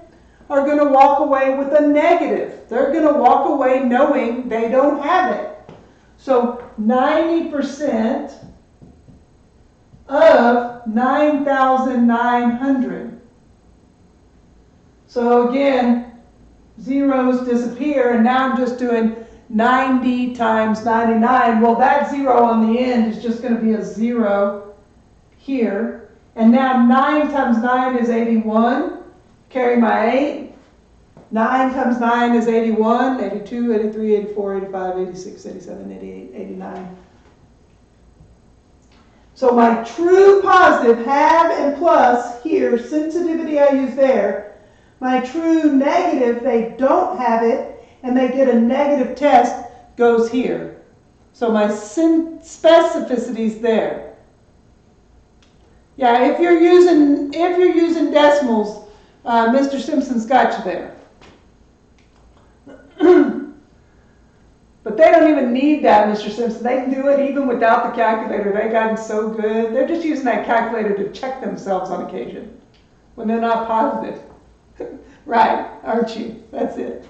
are going to walk away with a negative. They're going to walk away knowing they don't have it. So 90% of 9,900. So again, zeros disappear, and now I'm just doing 90 times 99. Well, that 0 on the end is just going to be a 0 here. And now 9 times 9 is 81. Carry my 8. 9 times 9 is 81, 82, 83, 84, 85, 86, 87, 88, 89. So my true positive, have and plus here, sensitivity I use there. My true negative, they don't have it, and they get a negative test, goes here. So my specificity is there. Yeah, if you're using decimals, Mr. Simpson's got you there. But they don't even need that, Mr. Simpson. They can do it even without the calculator. They've gotten so good. They're just using that calculator to check themselves on occasion when they're not positive. Right, aren't you? That's it.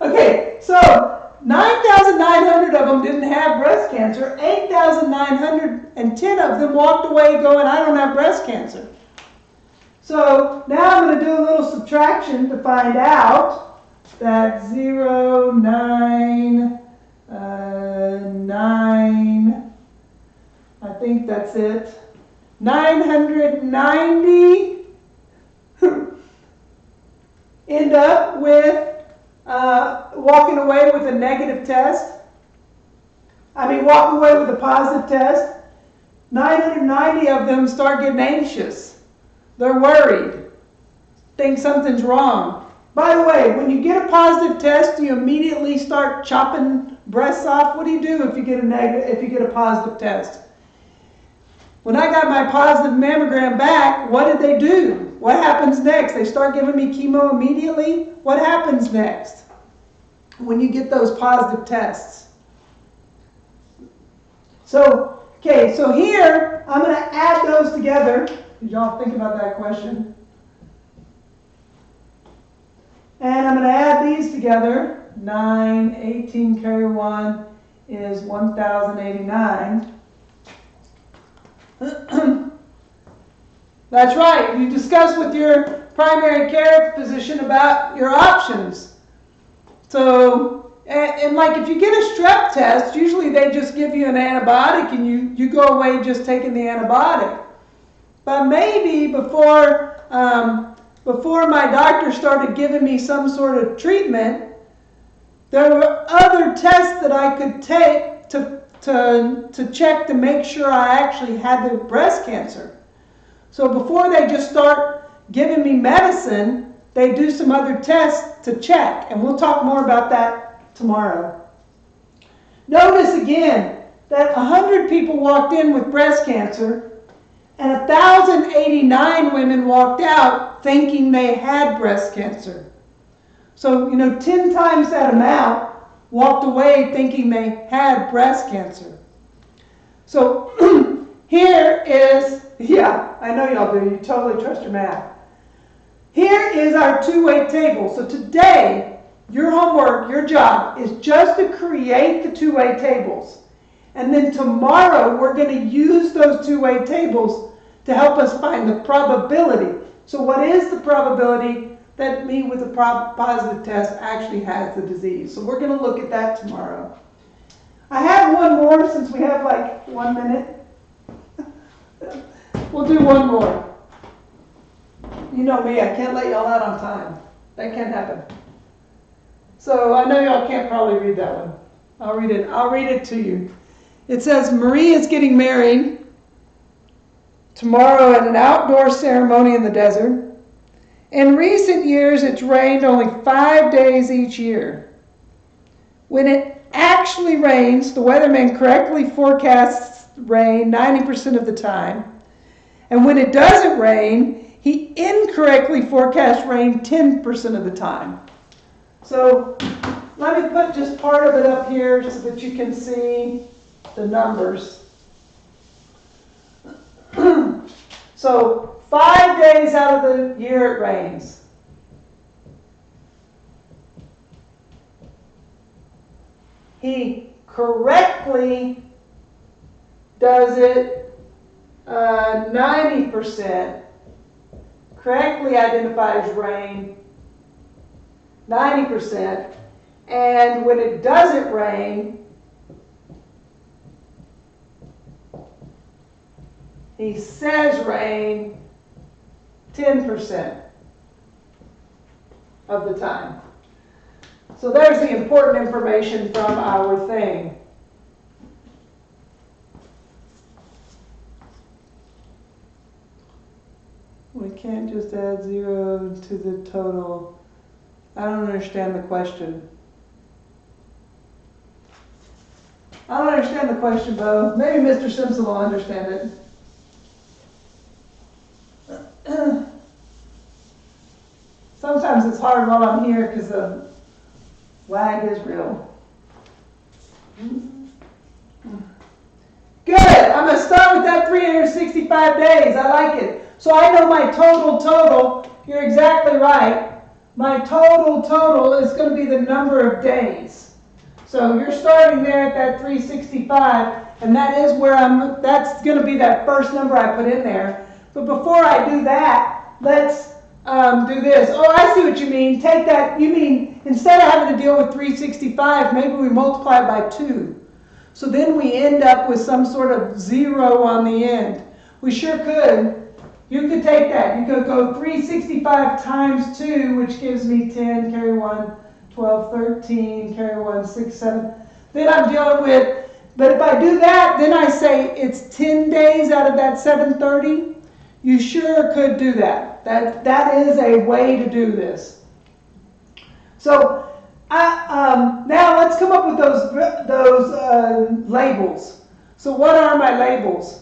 Okay, so 9,900 of them didn't have breast cancer. 8,910 of them walked away going, I don't have breast cancer. So now I'm going to do a little subtraction to find out that 0, 9, 9, I think that's it, 990 end up with walking away with a negative test. Walking away with a positive test. 990 of them start getting anxious. They're worried. Think something's wrong. By the way, when you get a positive test, do you immediately start chopping breasts off? What do you do if you get a positive test? When I got my positive mammogram back, what did they do? What happens next? They start giving me chemo immediately? What happens next when you get those positive tests? So, okay, so here, I'm going to add those together. Did y'all think about that question? And I'm going to add these together. 9, 18 carry 1 is 1,089. That's right. You discuss with your primary care physician about your options. So, and like if you get a strep test, usually they just give you an antibiotic and you go away just taking the antibiotic. But maybe before my doctor started giving me some sort of treatment, there were other tests that I could take to check to make sure I actually had the breast cancer. So before they just start giving me medicine, they do some other tests to check. And we'll talk more about that tomorrow. Notice again that 100 people walked in with breast cancer and 1,089 women walked out thinking they had breast cancer. So, 10 times that amount walked away thinking they had breast cancer. So, here is, yeah, I know y'all do. You totally trust your math. Here is our two-way table. So today, your homework, your job, is just to create the two-way tables. And then tomorrow, we're going to use those two-way tables to help us find the probability. So what is the probability that me with a positive test actually has the disease? So we're going to look at that tomorrow. I have one more since we have like 1 minute. We'll do one more. You know me, I can't let y'all out on time. That can't happen. So I know y'all can't probably read that one. I'll read it to you. It says, Marie is getting married tomorrow at an outdoor ceremony in the desert. In recent years, it's rained only 5 days each year. When it actually rains, the weatherman correctly forecasts rain 90% of the time. And when it doesn't rain, he incorrectly forecasts rain 10% of the time. So let me put just part of it up here so that you can see the numbers. So 5 days out of the year it rains. He correctly does it 90%, correctly identifies rain 90%, and when it doesn't rain, he says rain 10% of the time. So there's the important information from our thing. We can't just add 0 to the total. I don't understand the question. I don't understand the question, Bo. Maybe Mr. Simpson will understand it. Sometimes it's hard while I'm here because the lag is real. Good. I'm going to start with that 365 days. I like it. So I know my total. You're exactly right. My total is going to be the number of days. So you're starting there at that 365, and that is where that's going to be that first number I put in there. But before I do that, let's do this. Oh, I see what you mean. Take that, you mean instead of having to deal with 365, maybe we multiply by 2. So then we end up with some sort of 0 on the end. We sure could. You could take that. You could go 365 times 2, which gives me 10, carry 1, 12, 13, carry 1, 6, 7. Then I'm dealing with, but if I do that, then I say it's 10 days out of that 730. You sure could do that. That is a way to do this. So now let's come up with those labels. So what are my labels?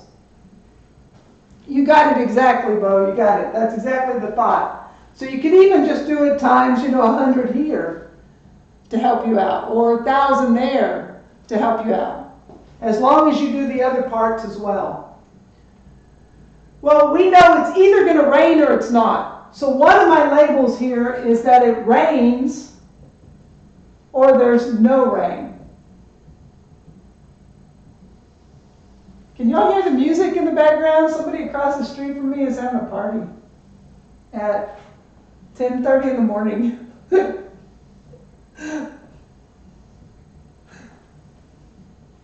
You got it exactly, Bo. You got it. That's exactly the thought. So you can even just do it times, 100 here to help you out, or 1,000 there to help you out, as long as you do the other parts as well. Well, we know it's either going to rain or it's not. So one of my labels here is that it rains or there's no rain. Can y'all hear the music in the background? Somebody across the street from me is having a party at 10:30 in the morning.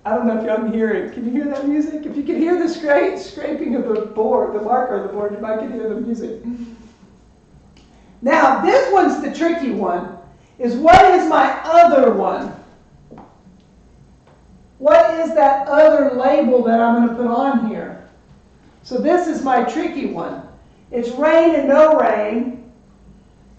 I don't know if y'all can hear it. Can you hear that music? If you can hear the scraping of the board, the marker of the board, you might can hear the music. Now, this one's the tricky one, is what is my other one? What is that other label that I'm going to put on here? So this is my tricky one. It's rain and no rain.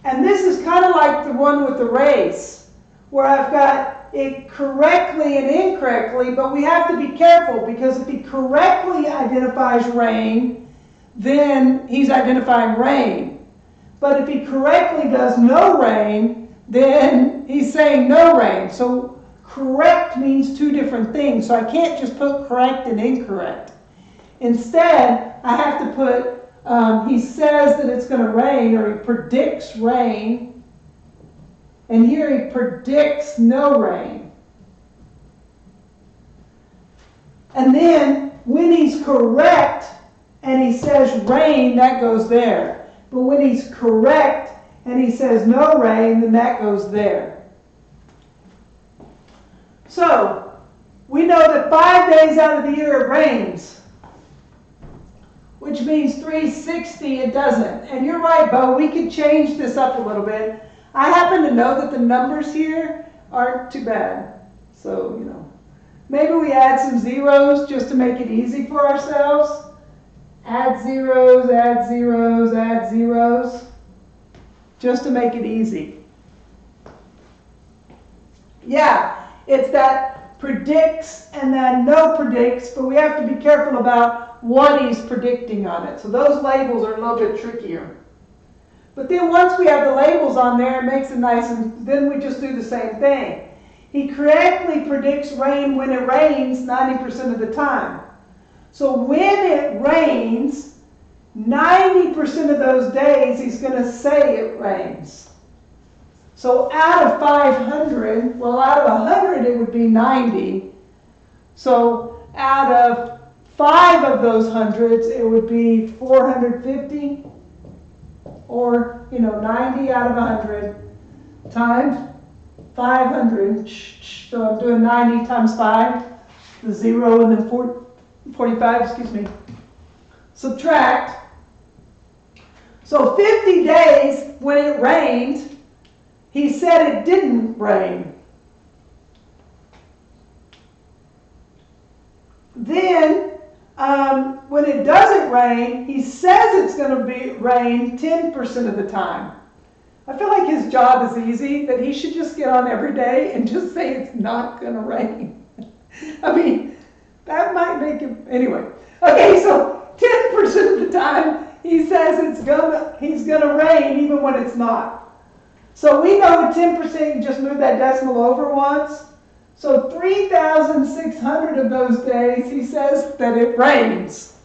And this is kind of like the one with the race, where I've got it correctly and incorrectly, but we have to be careful, because if he correctly identifies rain, then he's identifying rain. But if he correctly does no rain, then he's saying no rain. So correct means two different things, so I can't just put correct and incorrect. Instead, I have to put, he says that it's going to rain, or he predicts rain, and here he predicts no rain. And then, when he's correct, and he says rain, that goes there. But when he's correct, and he says no rain, then that goes there. So, we know that 5 days out of the year it rains, which means 360 it doesn't. And you're right, Bo, we could change this up a little bit. I happen to know that the numbers here aren't too bad. So, maybe we add some zeros just to make it easy for ourselves. Add zeros, add zeros, add zeros, just to make it easy. Yeah. It's that predicts and then no predicts, but we have to be careful about what he's predicting on it. So those labels are a little bit trickier. But then once we have the labels on there, it makes it nice, and then we just do the same thing. He correctly predicts rain when it rains 90% of the time. So when it rains, 90% of those days he's going to say it rains. So out of 500, well, out of 100 it would be 90. So out of 5 of those hundreds, it would be 450, or 90 out of 100 times 500. So I'm doing 90 times 5, the 0, and then 45, excuse me. Subtract. So 50 days when it rained, he said it didn't rain. Then, when it doesn't rain, he says it's going to rain 10% of the time. I feel like his job is easy, that he should just get on every day and just say it's not going to rain. I mean, that might make him, anyway. Okay, so 10% of the time, he says he's gonna rain even when it's not. So we know with 10%, you just move that decimal over once. So 3,600 of those days, he says that it rains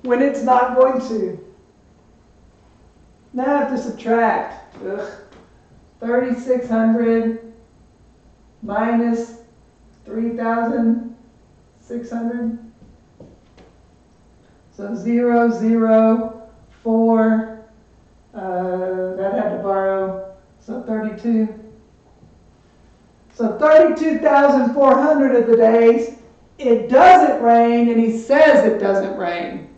when it's not going to. Now I have to subtract. 3,600 minus 3,600. So 0, 0, 4, that had to borrow, so 32. So 32,400 of the days, it doesn't rain, and he says it doesn't rain.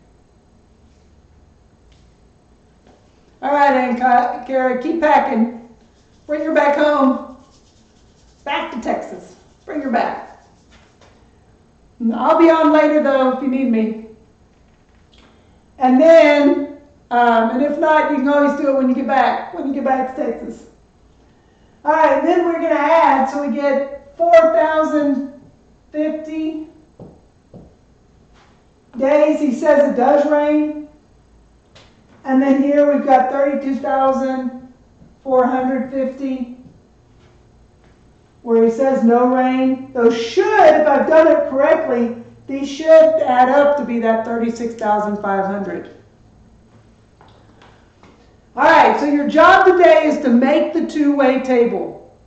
All right, Aunt Kara, keep packing. Bring her back home. Back to Texas. Bring her back. I'll be on later, though, if you need me. And then, and if not, you can always do it when you get back to Texas. All right, then we're going to add, so we get 4,050 days. He says it does rain. And then here we've got 32,450 where he says no rain. Those should, if I've done it correctly, these should add up to be that 36,500. All right, so your job today is to make the two-way table.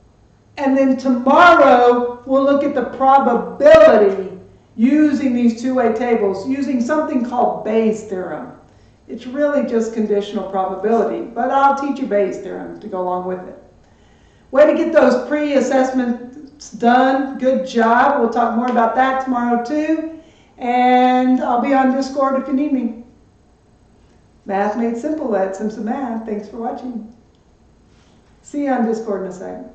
And then tomorrow, we'll look at the probability using these two-way tables, using something called Bayes Theorem. It's really just conditional probability, but I'll teach you Bayes Theorem to go along with it. Way to get those pre-assessments done. Good job. We'll talk more about that tomorrow too. And I'll be on Discord if you need me. Math Made Simple at Simpson Math. Thanks for watching. See you on Discord in a second.